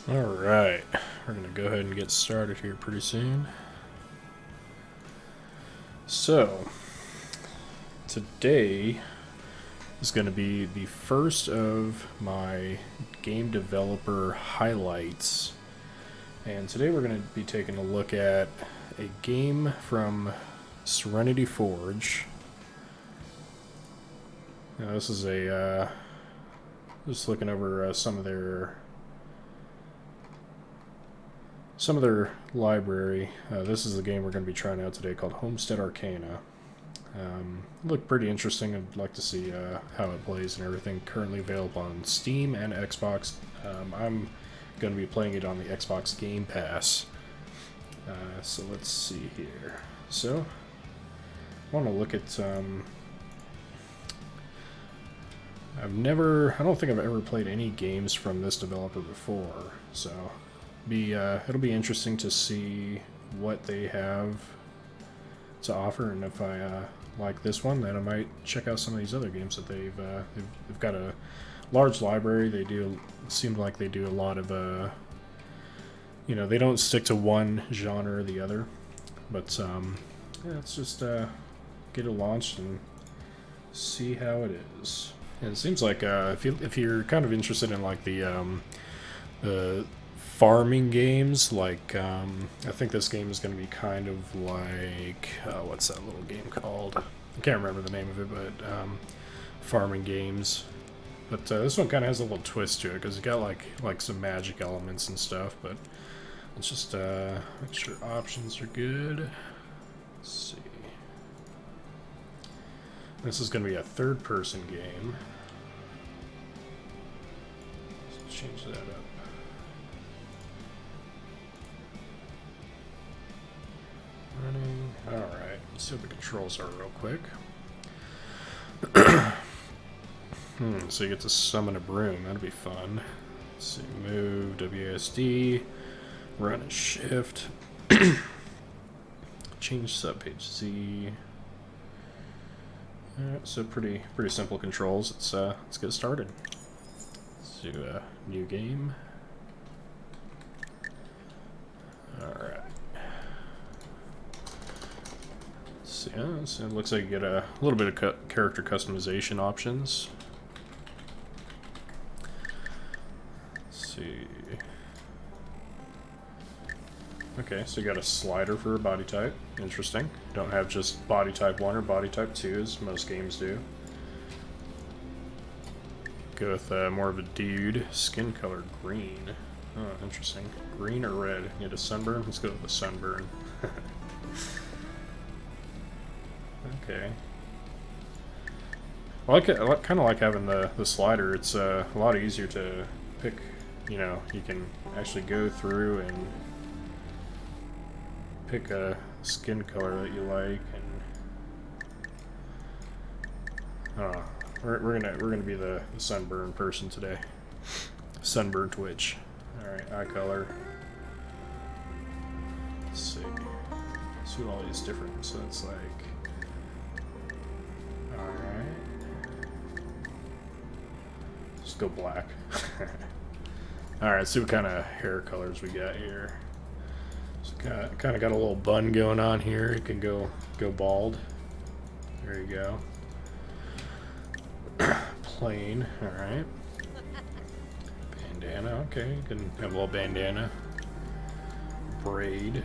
Alright, we're going to go ahead and get started here pretty soon. So, today is going to be the first of my game developer highlights. And today we're going to be taking a look at a game from Serenity Forge. Now, this is just looking over some of their library. This is the game we're going to be trying out today called Homestead Arcana. Looked pretty interesting. I'd like to see how it plays and everything. Currently available on Steam and Xbox. I'm going to be playing it on the Xbox Gamepass. So let's see here. So I want to look at I don't think I've ever played any games from this developer before, so it'll be interesting to see what they have to offer, and if I like this one, then I might check out some of these other games that they've got a large library. It seems like they do a lot of they don't stick to one genre or the other, but yeah, let's just get it launched and see how it is. And it seems like if you're kind of interested in like the farming games, like I think this game is going to be kind of like what's that little game called? I can't remember the name of it, but farming games. But this one kind of has a little twist to it because it's got like some magic elements and stuff. But let's just make sure options are good. Let's see. This is going to be a third-person game. Let's change that up. Running. Alright, let's see what the controls are real quick. So you get to summon a broom. That'll be fun. Let's see. Move, WASD. Run and shift. Change subpage Z. Alright, so pretty simple controls. Let's get started. Let's do a new game. Alright. So it looks like you get a little bit of character customization options. Let's see. Okay, so you got a slider for a body type. Interesting. Don't have just body type 1 or body type 2 as most games do. Go with more of a dude. Skin color green. Oh, interesting. Green or red? You get a sunburn? Let's go with the sunburn. Okay. Well, I kind of like having the slider. It's a lot easier to pick. You can actually go through and pick a skin color that you like, and we're gonna be the sunburn person today. Sunburn Twitch. All right, eye color. Let's see. Let's do all these different. So it's like. Just go black. Alright, see what kind of hair colors we got here. So kind of got a little bun going on here. You can go bald. There you go. Plain. Alright. Bandana. Okay, you can have a little bandana. Braid.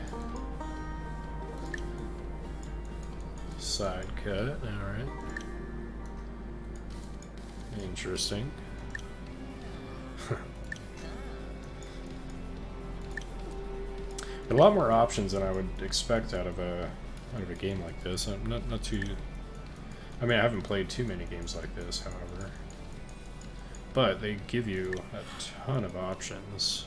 Side cut. Alright. Interesting. A lot more options than I would expect out of a game like this. I'm not too. I mean, I haven't played too many games like this, however. But they give you a ton of options.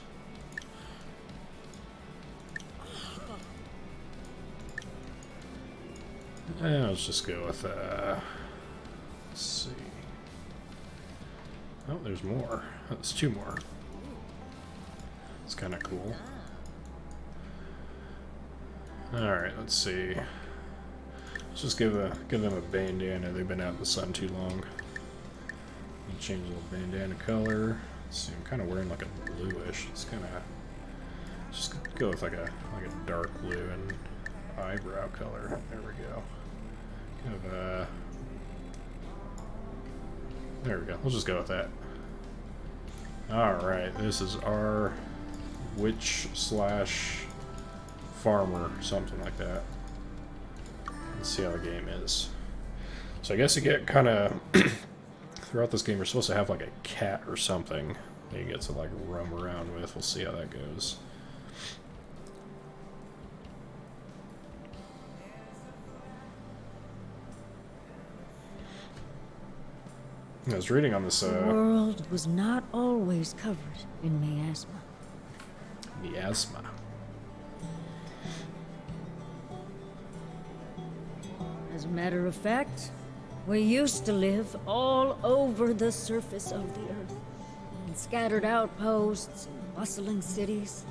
Let's just go with let's see. Oh, there's more. Oh, there's 2 more. It's kind of cool. Alright, let's see. Let's just give them a bandana. They've been out in the sun too long. Change a little bandana color. Let's see, I'm kind of wearing like a bluish. It's kind of just go with like a dark blue and eyebrow color. There we go. Kind of there we go. We'll just go with that. Alright, this is our witch slash farmer, something like that. Let's see how the game is. So I guess you get kind of throughout this game you're supposed to have like a cat or something that you get to like roam around with. We'll see how that goes. I was reading on this The world was not always covered in miasma. Miasma. As a matter of fact, we used to live all over the surface of the earth, in scattered outposts and bustling cities.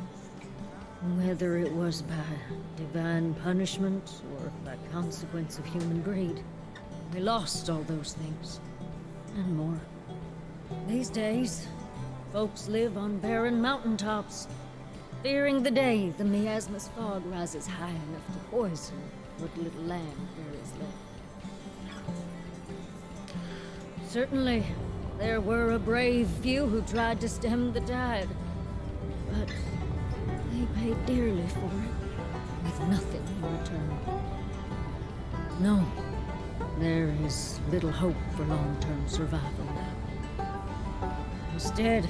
Whether it was by divine punishment or by consequence of human greed, we lost all those things. And more. These days, folks live on barren mountaintops, fearing the day the miasma's fog rises high enough to poison what little land there is left. Certainly, there were a brave few who tried to stem the tide, but they paid dearly for it, with nothing in return. No. There is little hope for long-term survival now. Instead,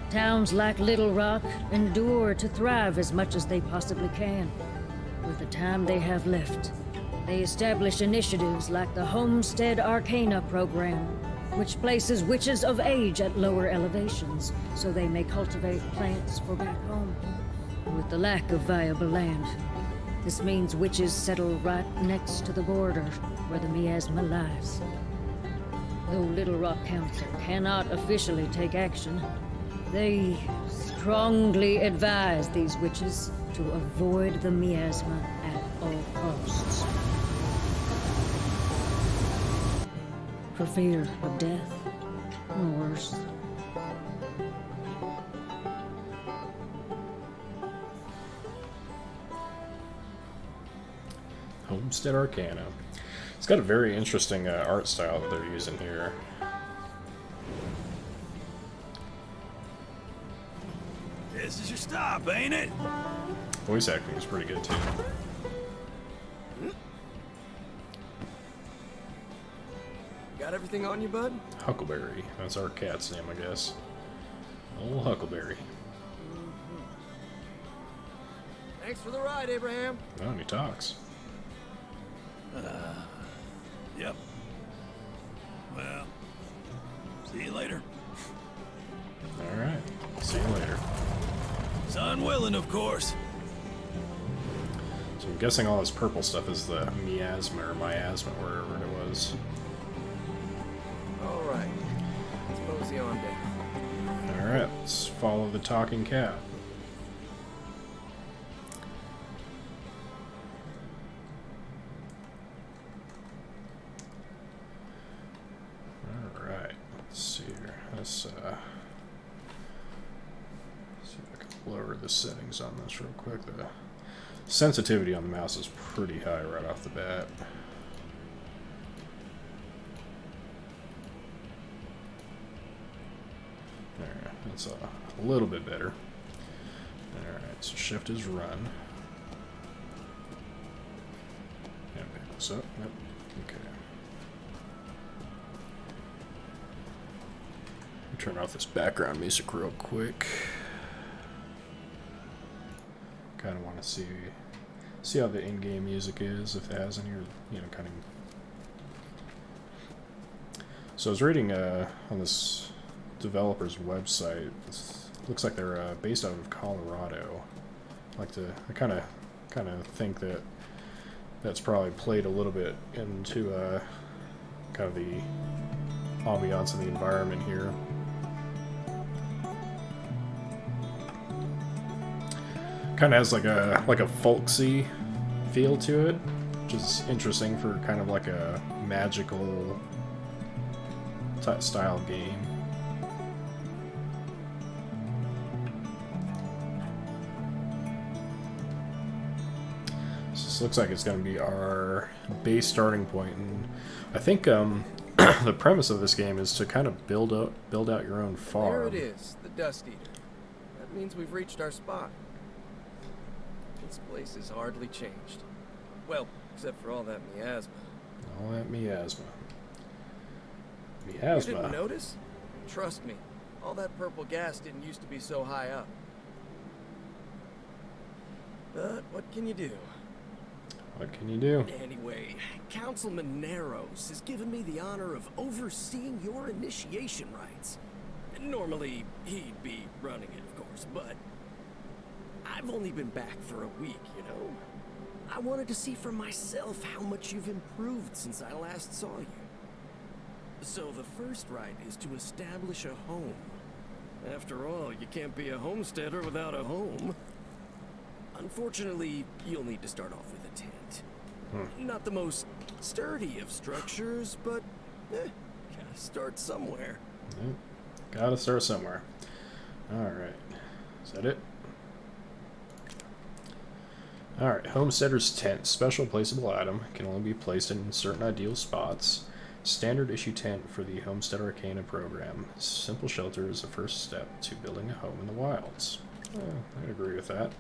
towns like Little Rock endure to thrive as much as they possibly can. With the time they have left, they establish initiatives like the Homestead Arcana program, which places witches of age at lower elevations so they may cultivate plants for back home. With the lack of viable land, this means witches settle right next to the border where the miasma lies. Though Little Rock Council cannot officially take action, they strongly advise these witches to avoid the miasma at all costs. For fear of death, or worse. Homestead Arcana. It's got a very interesting art style that they're using here. This is your stop, ain't it? Voice acting is pretty good too. Got everything on you, bud? Huckleberry. That's our cat's name, I guess. Old Huckleberry. Thanks for the ride, Abraham. Oh, and he talks. Yep. Well, see you later. Alright. See you later. Son willing, of course. So I'm guessing all this purple stuff is the miasma or miasma, wherever it was. All right. Let's mosey on down. Alright, let's follow the talking cat. Alright, let's see here. Let's see if I can lower the settings on this real quick. The sensitivity on the mouse is pretty high right off the bat. Alright, that's a little bit better. Alright, so shift is run. Yep, pick this up. Yep. Okay. Turn off this background music real quick. Kind of want to see how the in-game music is, if it has any, or kind of. So I was reading on this developer's website. It looks like they're based out of Colorado. I kind of think that that's probably played a little bit into kind of the ambiance of the environment here. Kind of has like a folksy feel to it, which is interesting for kind of like a magical style game. looks like it's going to be our base starting point, and I think the premise of this game is to kind of build out your own farm. There it is, the Dust Eater. That means we've reached our spot. This place is hardly changed. Well, except for all that miasma. All that miasma. You Miasma. didn't notice? Trust me, all that purple gas didn't used to be so high up. But what can you do? What can you do? Anyway, Councilman Narrows has given me the honor of overseeing your initiation rites. Normally, he'd be running it, of course, but I've only been back for a week, you know? I wanted to see for myself how much you've improved since I last saw you. So the first rite is to establish a home. After all, you can't be a homesteader without a home. Unfortunately, you'll need to start off with a tent. Not the most sturdy of structures, but gotta start somewhere. Yep. Gotta start somewhere. Alright. Is that it? Alright. Homesteader's tent. Special placeable item. Can only be placed in certain ideal spots. Standard issue tent for the Homestead Arcana program. Simple shelter is the first step to building a home in the wilds. I'd agree with that.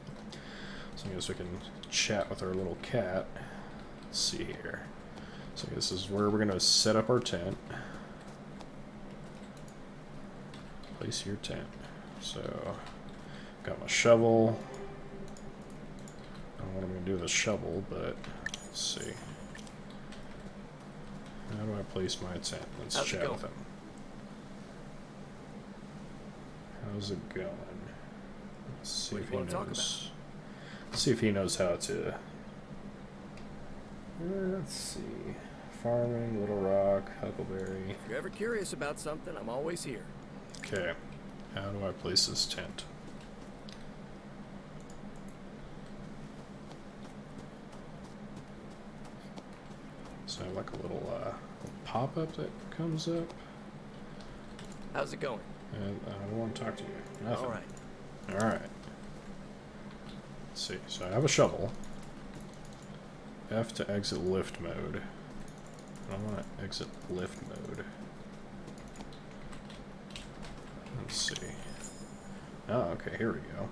So I guess we can chat with our little cat. Let's see here. So I guess this is where we're going to set up our tent. Place your tent. So, got my shovel. I don't know what I'm going to do with a shovel, but let's see. How do I place my tent? Let's How's it chat going? with him. How's it going? Let's see What if do you he wanna talk knows. Let's see if he knows how to. Let's see. Farming, Little Rock, Huckleberry. If you're ever curious about something, I'm always here. Okay. How do I place this tent? So like a little pop-up that comes up. How's it going? And I don't want to talk to you. Nothing. All right. Alright. Let's see. So I have a shovel. F to exit lift mode. I don't want to exit lift mode. Let's see. Oh, okay, here we go.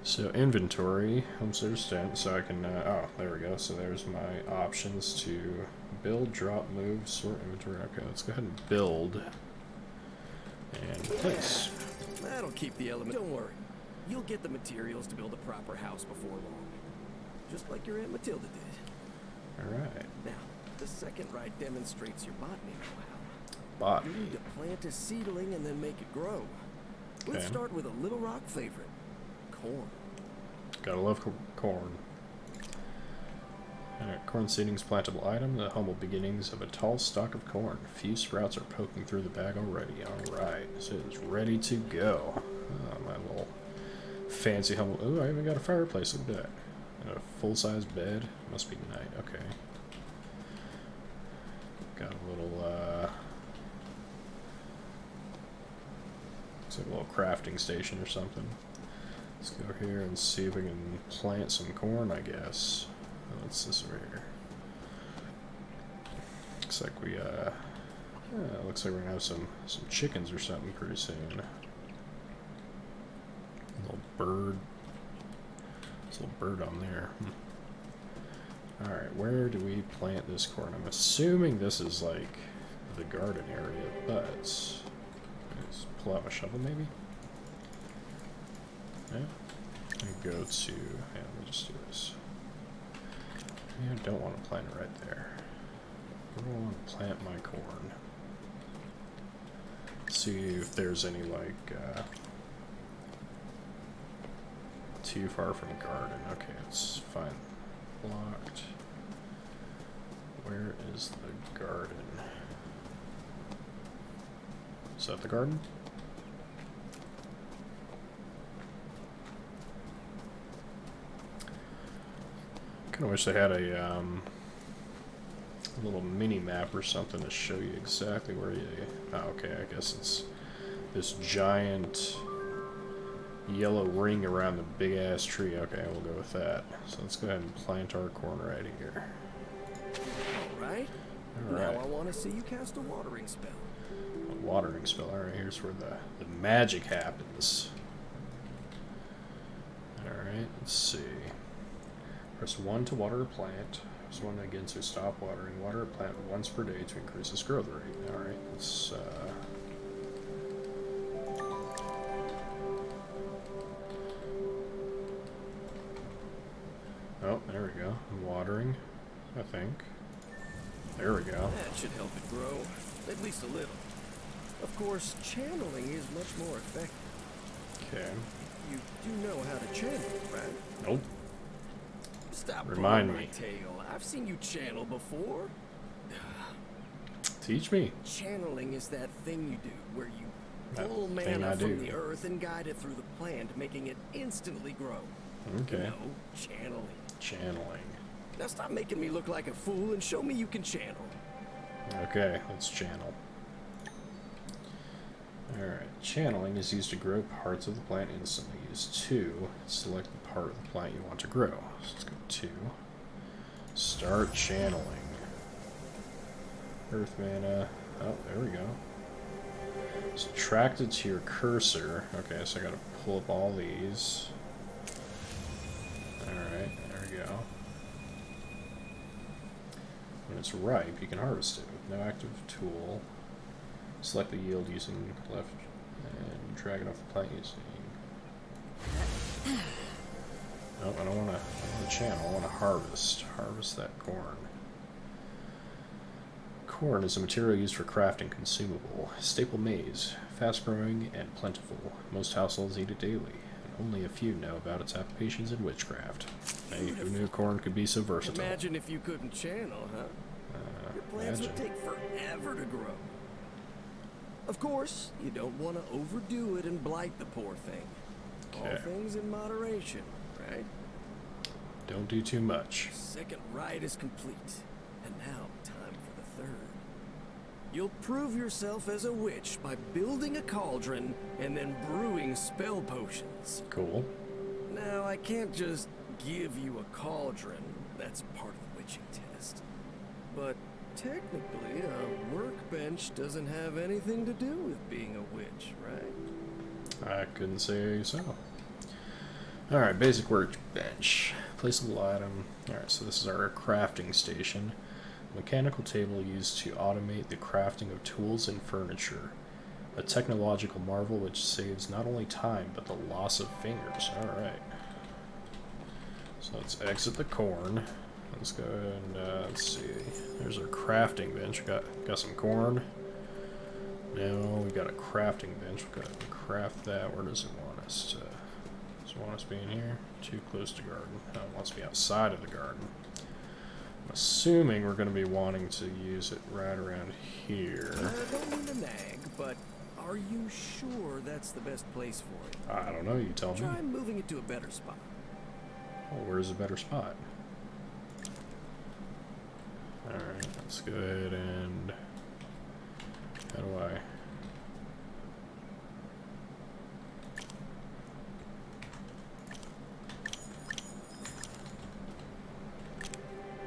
So inventory, homesteader's tent, so I can, oh, there we go. So there's my options to build, drop, move, sort inventory. Okay, let's go ahead and build. And place. That'll keep the element. Don't worry. You'll get the materials to build a proper house before long. Just like your Aunt Matilda did. Alright. Now, the second rite demonstrates your botany know-how. Botany. You need to plant a seedling and then make it grow. Let's Okay. start with a Little Rock favorite. Corn. Gotta love corn. Alright, corn seeding's plantable item. The humble beginnings of a tall stalk of corn. Few sprouts are poking through the bag already. Alright, so it's ready to go. Oh, my little fancy humble. Ooh, I even got a fireplace. Look at that. And a full-size bed. Must be night. Okay. Got a little, looks like a little crafting station or something. Let's go here and see if we can plant some corn, I guess. What's this over here? Looks like we, looks like we're gonna have some chickens or something pretty soon. Little bird. There's a little bird on there. Alright, where do we plant this corn? I'm assuming this is like the garden area, but let's pull out my shovel maybe? Yeah. And go to, yeah, let me just do this. I don't want to plant it right there. I don't want to plant my corn. See if there's any like too far from garden. Okay, it's fine. Blocked. Where is the garden? Is that the garden? Kind of wish they had a little mini map or something to show you exactly where you. Oh, okay, I guess it's this giant yellow ring around the big ass tree. Okay, we'll go with that. So let's go ahead and plant our corn right here. Alright. Alright. Now I want to see you cast a watering spell. A watering spell. Alright, here's where the magic happens. Alright, let's see. Press 1 to water a plant. Press 1 again to stop watering. Water a plant once per day to increase its growth rate. Alright, let's oh, there we go. Watering, I think. There we go. That should help it grow, at least a little. Of course, channeling is much more effective. Okay. You do know how to channel, right? Nope. Stop Remind pulling me. my tail. I've seen you channel before. Teach me. Channeling is that thing you do where you That pull thing mana I from do. the earth and guide it through the plant, making it instantly grow. Okay. No, channeling. Channeling. Now stop making me look like a fool and show me you can channel. Okay, let's channel. Alright, channeling is used to grow parts of the plant instantly. Use 2. Select the part of the plant you want to grow. So let's go 2. Start channeling. Earth mana. Oh, there we go. Subtract it to your cursor. Okay, so I gotta pull up all these. Alright, there we go. When it's ripe, you can harvest it with no active tool. Select the yield using left and drag it off the plant using. No, I don't want to channel. I want to harvest. Harvest that corn. Corn is a material used for crafting consumable. Staple maize, fast-growing and plentiful. Most households eat it daily, and only a few know about its applications in witchcraft. Hey, who knew corn could be so versatile? Imagine if you couldn't channel, huh? Your plants would take forever to grow. Of course, you don't want to overdo it and blight the poor thing. Okay. All things in moderation, right? Don't do too much. Second rite is complete. And now, time for the third. You'll prove yourself as a witch by building a cauldron and then brewing spell potions. Cool. Now, I can't just give you a cauldron. That's part of the witching test. But technically, a workbench doesn't have anything to do with being a witch, right? I couldn't say so. Alright, basic workbench. Placeable item. Alright, so this is our crafting station. Mechanical table used to automate the crafting of tools and furniture. A technological marvel which saves not only time, but the loss of fingers. Alright. So let's exit the corn. Let's go and let's see. There's our crafting bench. We got some corn. Now we got a crafting bench. We got to craft that. Where does it want us to? Does it want us to be in here? Too close to garden. No, it wants to be outside of the garden. I'm assuming we're going to be wanting to use it right around here. I don't mean to nag, but are you sure that's the best place for it? I don't know. You tell me. Try moving it to a better spot. Oh, where's a better spot? Alright, let's go ahead and... How do I...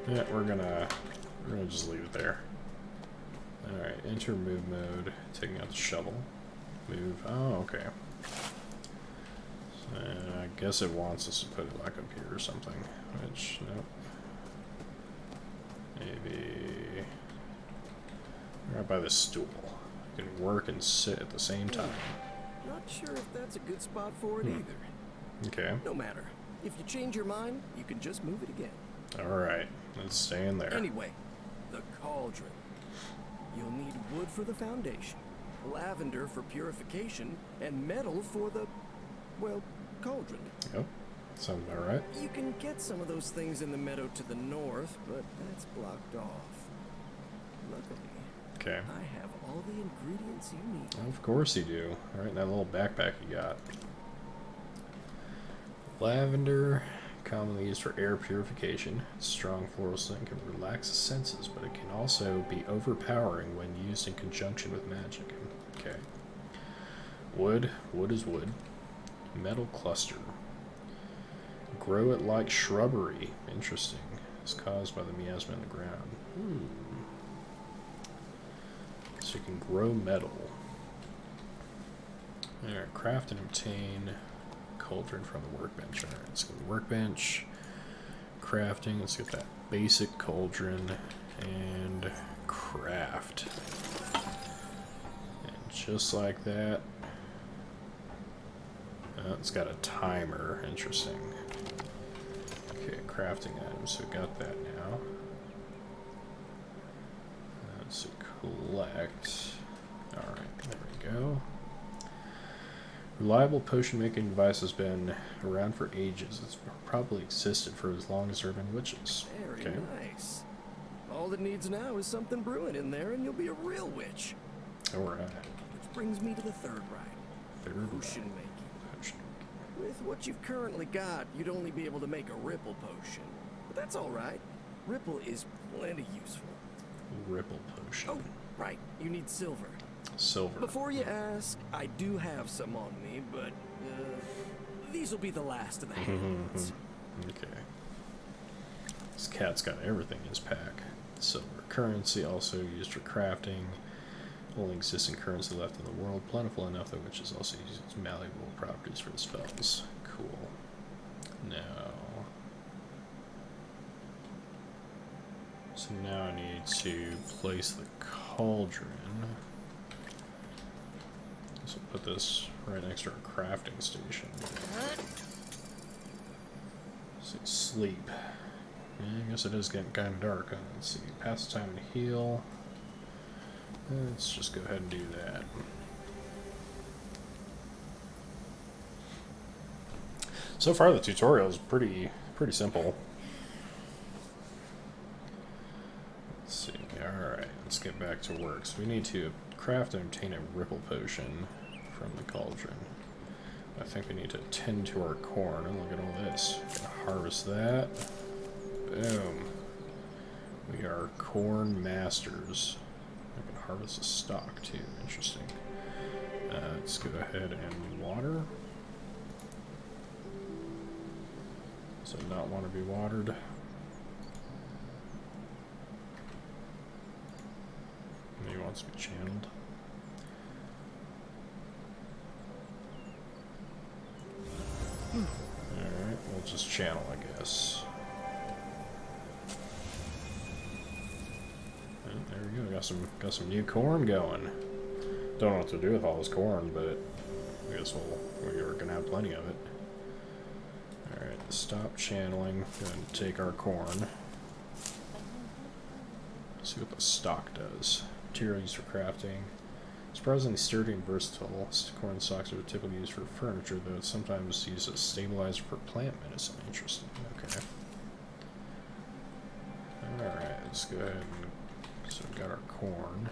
Yeah, we're gonna just leave it there. Alright, enter move mode, taking out the shovel. Move, oh, okay. I guess it wants us to put it like up here or something, which, nope. Maybe right by the stool. You can work and sit at the same time. Not sure if that's a good spot for it either. Okay. No matter. If you change your mind, you can just move it again. Alright, let's stay in there. Anyway, the cauldron. You'll need wood for the foundation, lavender for purification, and metal for the, well, cauldron. Yep, sounds about right. You can get some of those things in the meadow to the north, but that's blocked off. Luckily, Okay. I have all the ingredients you need. Of course you do. Alright, that little backpack you got. Lavender, commonly used for air purification. Strong floral scent can relax the senses, but it can also be overpowering when used in conjunction with magic. Okay. Wood. Wood is wood. Metal cluster. Grow it like shrubbery. Interesting. It's caused by the miasma in the ground. So you can grow metal. Alright, craft and obtain cauldron from the workbench. Alright, let's go to the workbench. Crafting. Let's get that basic cauldron and craft. And just like that. It's got a timer. Interesting. Okay, crafting items. So we got that now. Let's collect. Alright, there we go. Reliable potion making device has been around for ages. It's probably existed for as long as there have been witches. Very nice. All that needs now is something brewing in there and you'll be a real witch. Alright. Which brings me to the third right. Potion making. With what you've currently got, you'd only be able to make a ripple potion. But that's alright. Ripple is plenty useful. Ripple potion. Oh, right. You need silver. Silver. Before you ask, I do have some on me, but these will be the last of the hands. Okay. This cat's got everything in his pack. Silver currency, also used for crafting. Only existing currency left in the world. Plentiful enough that witches also use its malleable properties for the spells. Cool. Now. So now I need to place the cauldron. So put this right next to our crafting station. So sleep. Yeah, I guess it is getting kind of dark. Let's see. Pass the time to heal. Let's just go ahead and do that. So far the tutorial is pretty simple. Let's see. Alright, let's get back to work. So we need to craft and obtain a ripple potion from the cauldron. I think we need to tend to our corn. And look at all this. Gonna harvest that. Boom. We are corn masters. I can harvest the stock too. Interesting. Let's go ahead and water. Does it not want to be watered? He wants to be channeled. Alright, we'll just channel, I guess. There we go. Got some new corn going. Don't know what to do with all this corn, but I guess we're gonna have plenty of it. All right, stop channeling. Go ahead and take our corn. See what the stock does. Material used for crafting. Surprisingly sturdy and versatile. Corn stalks are typically used for furniture, though it's sometimes used as stabilizer for plant medicine. Interesting. Okay. All right, let's go ahead and. So we've got our corn.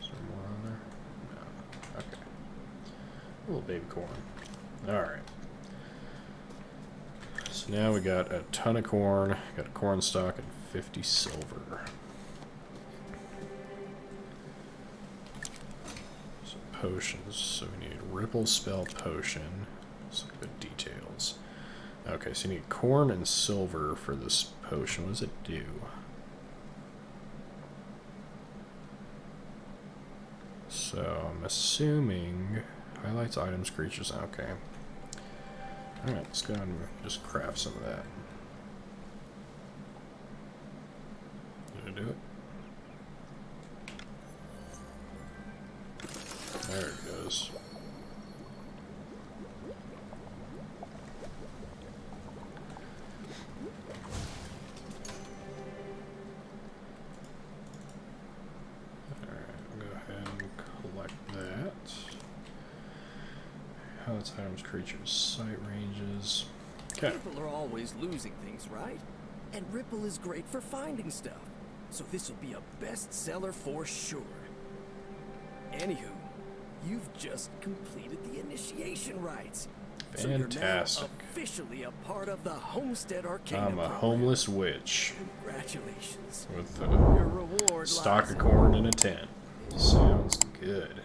Is there more on there? No. Okay. A little baby corn. Alright. So now we got a ton of corn, got a corn stalk, and 50 silver. So potions. So we need ripple spell potion. Let's look at the details. Okay, so you need corn and silver for this potion. What does it do? So I'm assuming highlights items, creatures. Okay. Alright, let's go and just craft some of that. Did I do it? There it goes. Highlights items, creatures, sight ranges. Okay. People are always losing things, right? And Ripple is great for finding stuff. So this will be a bestseller for sure. Anywho, you've just completed the initiation rites. Fantastic. So you're now officially a part of the Homestead Arcana I'm a program. homeless witch. Congratulations. With Your reward a stock lies of corn in a tent. Sounds good.